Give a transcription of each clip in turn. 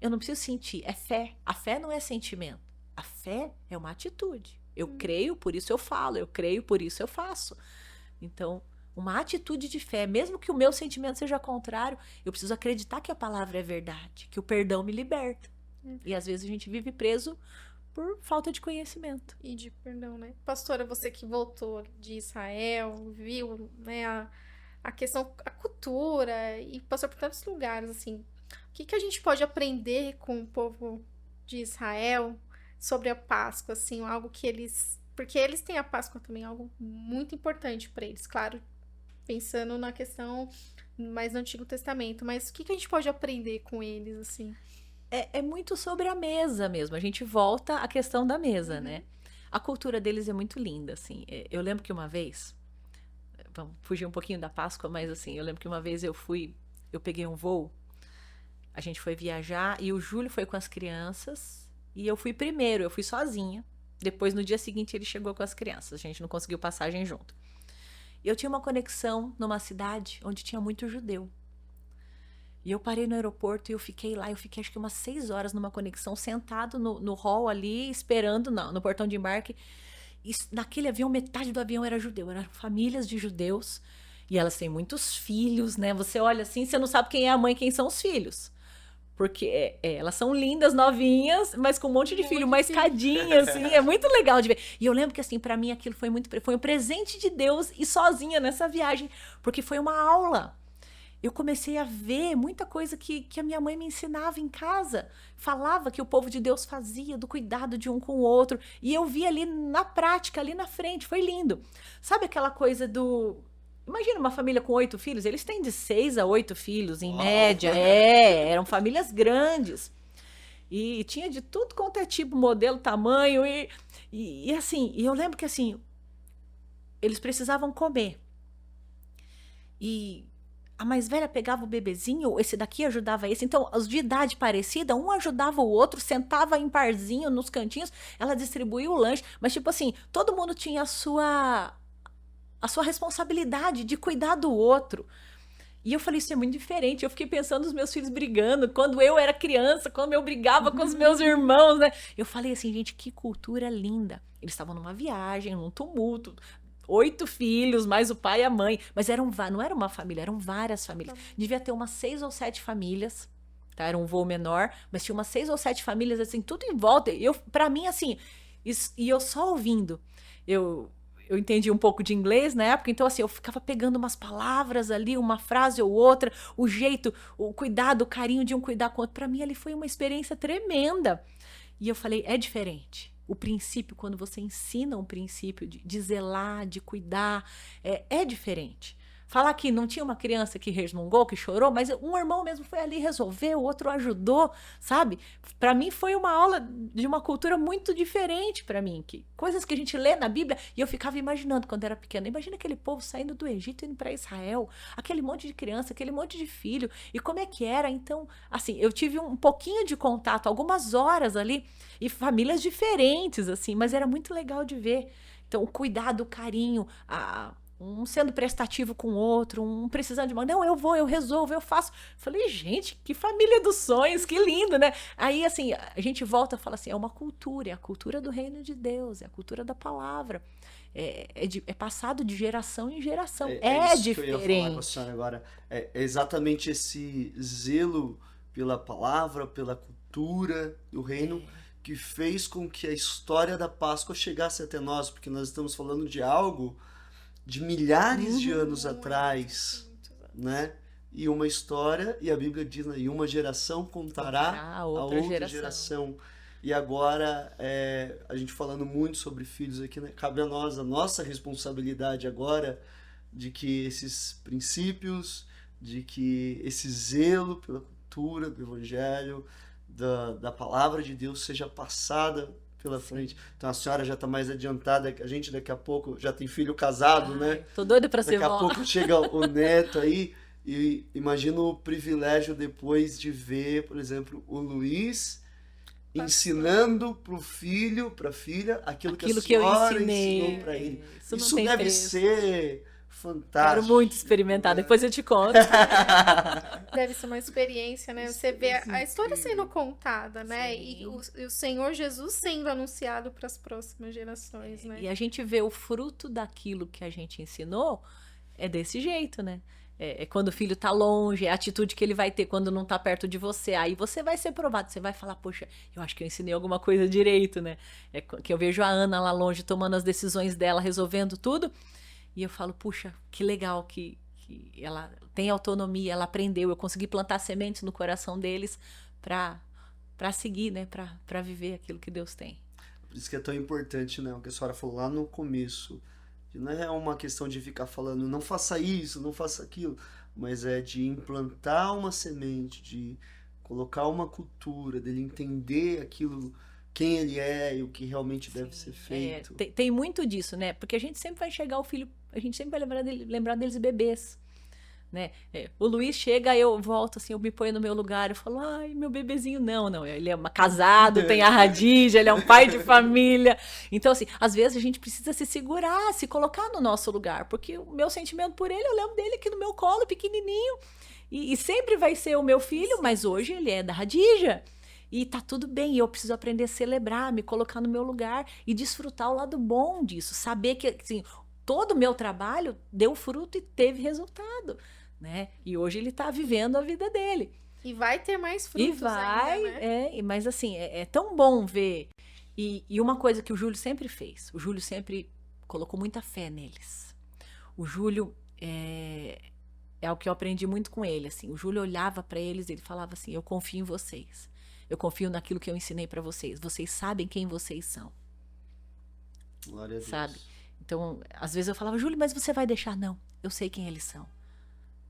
Eu não preciso sentir, é fé. A fé não é sentimento. A fé é uma atitude. Eu creio, por isso eu falo. Eu creio, por isso eu faço. Então, uma atitude de fé, mesmo que o meu sentimento seja contrário, eu preciso acreditar que a palavra é verdade, que o perdão me liberta. E às vezes a gente vive preso por falta de conhecimento. E de perdão, né? Pastora, você que voltou de Israel, viu, né, a questão, a cultura e passou por tantos lugares, assim. O que que a gente pode aprender com o povo de Israel sobre a Páscoa, assim, algo que eles, porque eles têm a Páscoa também, algo muito importante para eles, claro, pensando na questão mais do Antigo Testamento, mas o que que a gente pode aprender com eles, assim? É muito sobre a mesa mesmo. A gente volta à questão da mesa, né? Uhum. A cultura deles é muito linda, assim. Eu lembro que uma vez, vamos fugir um pouquinho da Páscoa, mas assim, eu lembro que uma vez eu peguei um voo, a gente foi viajar e o Júlio foi com as crianças e eu fui primeiro, eu fui sozinha. Depois, no dia seguinte, ele chegou com as crianças. A gente não conseguiu passagem junto. E eu tinha uma conexão numa cidade onde tinha muito judeu. E eu parei no aeroporto e eu fiquei lá, eu fiquei acho que umas 6 horas numa conexão, sentado no hall ali, esperando no portão de embarque. E naquele avião, metade do avião era judeu, eram famílias de judeus. E elas têm muitos filhos, né? Você olha assim, você não sabe quem é a mãe, quem são os filhos. Porque elas são lindas, novinhas, mas com um monte de Um filho, monte uma de filho. escadinha, assim, é muito legal de ver. E eu lembro que, assim, pra mim aquilo foi um presente de Deus e sozinha nessa viagem, porque foi uma aula. Eu comecei a ver muita coisa que a minha mãe me ensinava em casa. Falava que o povo de Deus fazia, do cuidado de um com o outro. E eu vi ali na prática, ali na frente. Foi lindo. Sabe aquela coisa do. Imagina uma família com 8 filhos. Eles têm de 6 a 8 filhos, em Uau! média. Eram famílias grandes. E tinha de tudo quanto é tipo, modelo, tamanho. E assim, e eu lembro que assim, eles precisavam comer. E a mais velha pegava o bebezinho, esse daqui ajudava esse. Então, os de idade parecida, um ajudava o outro, sentava em parzinho nos cantinhos, ela distribuía o lanche. Mas, tipo assim, todo mundo tinha a sua responsabilidade de cuidar do outro. E eu falei, isso é muito diferente. Eu fiquei pensando nos meus filhos brigando, quando eu era criança, quando eu brigava com os meus irmãos, né? Eu falei assim, gente, que cultura linda. Eles estavam numa viagem, num tumulto. 8 filhos, mais o pai e a mãe. Mas não era uma família, eram várias famílias. Devia ter umas 6 ou 7 famílias. Tá? Era um voo menor, mas tinha umas 6 ou 7 famílias, assim, tudo em volta. Pra mim, assim, e eu só ouvindo. Eu entendi um pouco de inglês na época, então assim, eu ficava pegando umas palavras ali, uma frase ou outra, o jeito, o cuidado, o carinho de um cuidar com o outro. Pra mim ali foi uma experiência tremenda. E eu falei, é diferente. O princípio, quando você ensina um princípio de zelar, de cuidar, é diferente. Falar que não tinha uma criança que resmungou, que chorou, mas um irmão mesmo foi ali resolver, o outro ajudou, sabe? Para mim foi uma aula de uma cultura muito diferente para mim, que coisas que a gente lê na Bíblia e eu ficava imaginando quando era pequena. Imagina aquele povo saindo do Egito e indo para Israel, aquele monte de criança, aquele monte de filho, e como é que era? Então, assim, eu tive um pouquinho de contato, algumas horas ali e famílias diferentes assim, mas era muito legal de ver. Então, o cuidado, o carinho, um sendo prestativo com o outro, um precisando de uma. Não, eu vou, eu resolvo, eu faço. Falei, gente, que família dos sonhos, que lindo, né? Aí, assim, a gente volta e fala assim: é uma cultura, é a cultura do reino de Deus, é a cultura da palavra. É passado de geração em geração. É É isso que eu ia falar com a diferente. senhora agora. É exatamente esse zelo pela palavra, pela cultura do reino, que fez com que a história da Páscoa chegasse até nós, porque nós estamos falando de algo de milhares de Uhum. anos Muito, atrás, muitos anos. né? E uma história, e a Bíblia diz, né, e uma geração contará Contará a a outra outra geração. geração. E agora, a gente falando muito sobre filhos aqui, né? Cabe a nós, a nossa responsabilidade agora de que esses princípios, de que esse zelo pela cultura do Evangelho, da palavra de Deus seja passada pela Sim. frente. Então a senhora já está mais adiantada, a gente daqui a pouco já tem filho casado, né? Ai, tô doida pra ser Daqui a vó. pouco chega o neto aí e imagino o privilégio depois de ver, por exemplo, o Luiz Passando. ensinando pro filho, pra filha, aquilo que a Aquilo que eu senhora ensinou ensinei, para ele. isso não Isso tem deve preço. ser fantástico. Quero muito experimentar, depois eu te conto. Deve ser uma experiência, né? Você vê a história incrível. sendo contada, né? E Sim. o Senhor Jesus sendo anunciado para as próximas gerações, né? E a gente vê o fruto daquilo que a gente ensinou é desse jeito, né? É quando o filho tá longe, é a atitude que ele vai ter quando não tá perto de você. Aí você vai ser provado, você vai falar, poxa, eu acho que eu ensinei alguma coisa direito, né? Que eu vejo a Ana lá longe tomando as decisões dela, resolvendo tudo. E eu falo, puxa, que legal que ela tem autonomia, ela aprendeu, eu consegui plantar sementes no coração deles pra seguir, né? Pra viver aquilo que Deus tem. Por isso que é tão importante, né? O que a senhora falou lá no começo. Que não é uma questão de ficar falando, não faça isso, não faça aquilo, mas é de implantar uma semente, de colocar uma cultura, dele entender aquilo, quem ele é e o que realmente deve ser feito. Tem muito disso, né? Porque a gente sempre vai enxergar o filho, a gente sempre vai lembrar deles bebês, né? O Luiz chega, eu volto assim, eu me ponho no meu lugar, eu falo, ai, meu bebezinho, não, ele é casado, tem a Radija, ele é um pai de família. Então, assim, às vezes a gente precisa se segurar, se colocar no nosso lugar, porque o meu sentimento por ele, eu lembro dele aqui no meu colo, pequenininho, e sempre vai ser o meu filho, mas hoje ele é da Radija. E tá tudo bem, eu preciso aprender a celebrar, me colocar no meu lugar e desfrutar o lado bom disso, saber que, assim, todo o meu trabalho deu fruto e teve resultado, né? E hoje ele tá vivendo a vida dele. E vai ter mais E frutos vai, ainda, né? mas assim, é tão bom ver. E uma coisa que o Júlio sempre fez, o Júlio sempre colocou muita fé neles. O Júlio é o que eu aprendi muito com ele, assim. O Júlio olhava para eles e ele falava assim: eu confio em vocês. Eu confio naquilo que eu ensinei para vocês. Vocês sabem quem vocês são. Glória a Deus. Sabe? Então, às vezes eu falava, Júlio, mas você vai deixar? Não, eu sei quem eles são.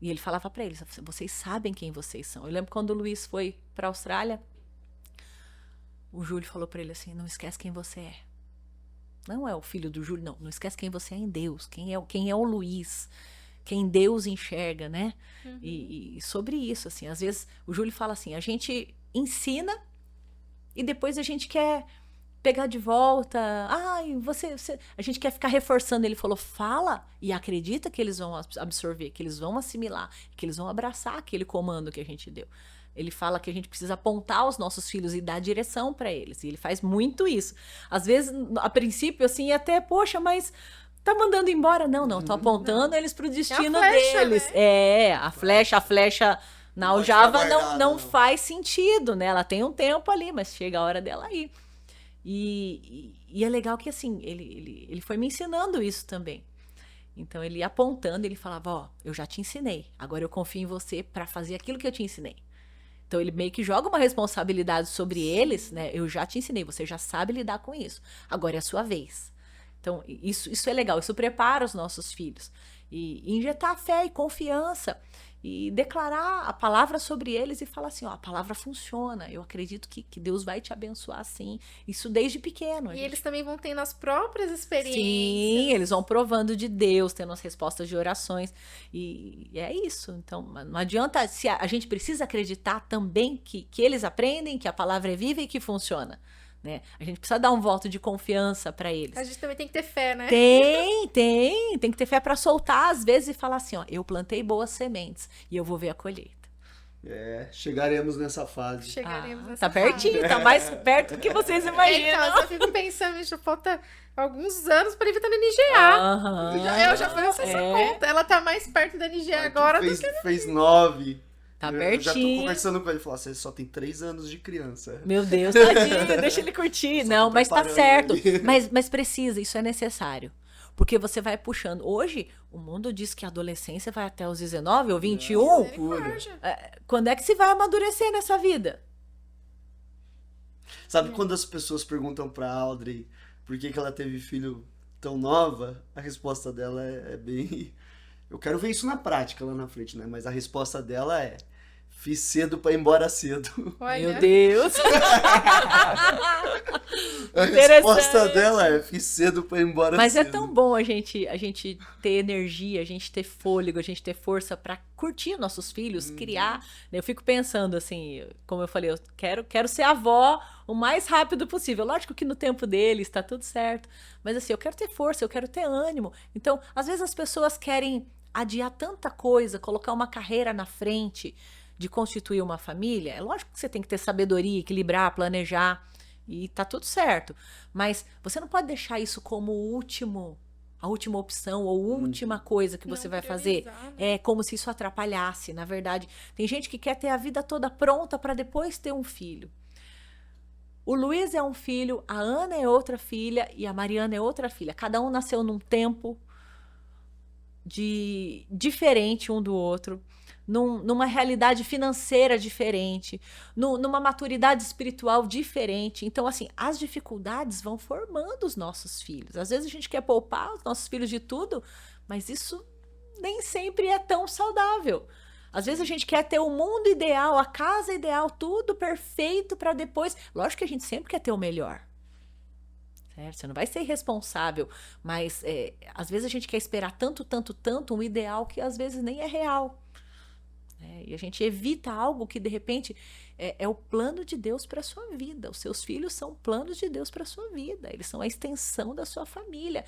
E ele falava para eles, vocês sabem quem vocês são. Eu lembro quando o Luiz foi para a Austrália, o Júlio falou para ele assim, não esquece quem você é. Não é o filho do Júlio, não esquece quem você é em Deus, quem é o Luiz, quem Deus enxerga, né? Uhum. E sobre isso, assim, às vezes o Júlio fala assim, a gente ensina e depois a gente quer pegar de volta, a gente quer ficar reforçando. Ele falou, fala e acredita que eles vão absorver, que eles vão assimilar, que eles vão abraçar aquele comando que a gente deu. Ele fala que a gente precisa apontar os nossos filhos e dar direção para eles. E ele faz muito isso. Às vezes, a princípio, assim, até, poxa, mas tá mandando embora? Não, tô apontando eles pro destino flecha, deles. né? A flecha na Não pode aljava ficar guardada, não não. faz sentido, né? Ela tem um tempo ali, mas chega a hora dela ir. E é legal que, assim, ele foi me ensinando isso também. Então, ele ia apontando, ele falava, ó, eu já te ensinei, agora eu confio em você para fazer aquilo que eu te ensinei. Então, ele meio que joga uma responsabilidade sobre eles, né? Eu já te ensinei, você já sabe lidar com isso. Agora é a sua vez. Então, isso é legal, isso prepara os nossos filhos. E injetar fé e confiança e declarar a palavra sobre eles e falar assim, ó, a palavra funciona, eu acredito que Deus vai te abençoar sim. Isso desde pequeno. E eles também vão tendo as próprias experiências. Sim, eles vão provando de Deus, tendo as respostas de orações. E é isso. Então, não adianta, se a gente precisa acreditar também que eles aprendem, que a palavra é viva e que funciona. Né? A gente precisa dar um voto de confiança para eles. A gente também tem que ter fé, né? Tem que ter fé para soltar às vezes e falar assim, ó, eu plantei boas sementes e eu vou ver a colheita. Chegaremos nessa fase. Chegaremos nessa Tá pertinho, tá mais perto do que vocês imaginam. Então, eu só fico pensando, já falta alguns anos para ele estar na NGA. Aham. Eu já faço essa conta. Ela tá mais perto da NGA agora do que... Fez 9. Tá Eu já tô pertinho. conversando com ele, falou, você só tem 3 anos de criança. Meu Deus, tadinho, deixa ele curtir. Só Não, tô mas tá preparando certo. ele. Mas precisa, isso é necessário. Porque você vai puxando. Hoje, o mundo diz que a adolescência vai até os 19 ou 21. Misericórdia. Quando é que se vai amadurecer nessa vida? Sabe quando as pessoas perguntam pra Audrey por que ela teve filho tão nova? A resposta dela é bem... Eu quero ver isso na prática lá na frente, né? Mas a resposta dela é... Fiz cedo pra ir embora cedo. Olha, Meu Deus. A Interessante. resposta dela é: fiz cedo pra ir embora Mas cedo. é tão bom a gente ter energia, a gente ter fôlego, a gente ter força pra curtir nossos filhos, criar. Eu fico pensando assim, como eu falei, eu quero ser avó o mais rápido possível. Lógico que no tempo deles tá tudo certo, mas assim, eu quero ter força, eu quero ter ânimo. Então, às vezes as pessoas querem adiar tanta coisa, colocar uma carreira na frente de constituir uma família. É lógico que você tem que ter sabedoria, equilibrar, planejar. E tá tudo certo. Mas você não pode deixar isso como a última opção ou última coisa que você não vai fazer. priorizar, né? É como se isso atrapalhasse. Na verdade, tem gente que quer ter a vida toda pronta para depois ter um filho. O Luiz é um filho, a Ana é outra filha e a Mariana é outra filha. Cada um nasceu num tempo diferente um do outro, numa realidade financeira diferente, numa maturidade espiritual diferente. Então, assim, as dificuldades vão formando os nossos filhos. Às vezes a gente quer poupar os nossos filhos de tudo, mas isso nem sempre é tão saudável. Às vezes a gente quer ter o mundo ideal, a casa ideal, tudo perfeito para depois. Lógico que a gente sempre quer ter o melhor. Certo? Você não vai ser irresponsável, mas às vezes a gente quer esperar tanto um ideal que às vezes nem é real. E a gente evita algo que de repente é o plano de Deus para a sua vida. Os seus filhos são planos de Deus para a sua vida. Eles são a extensão da sua família.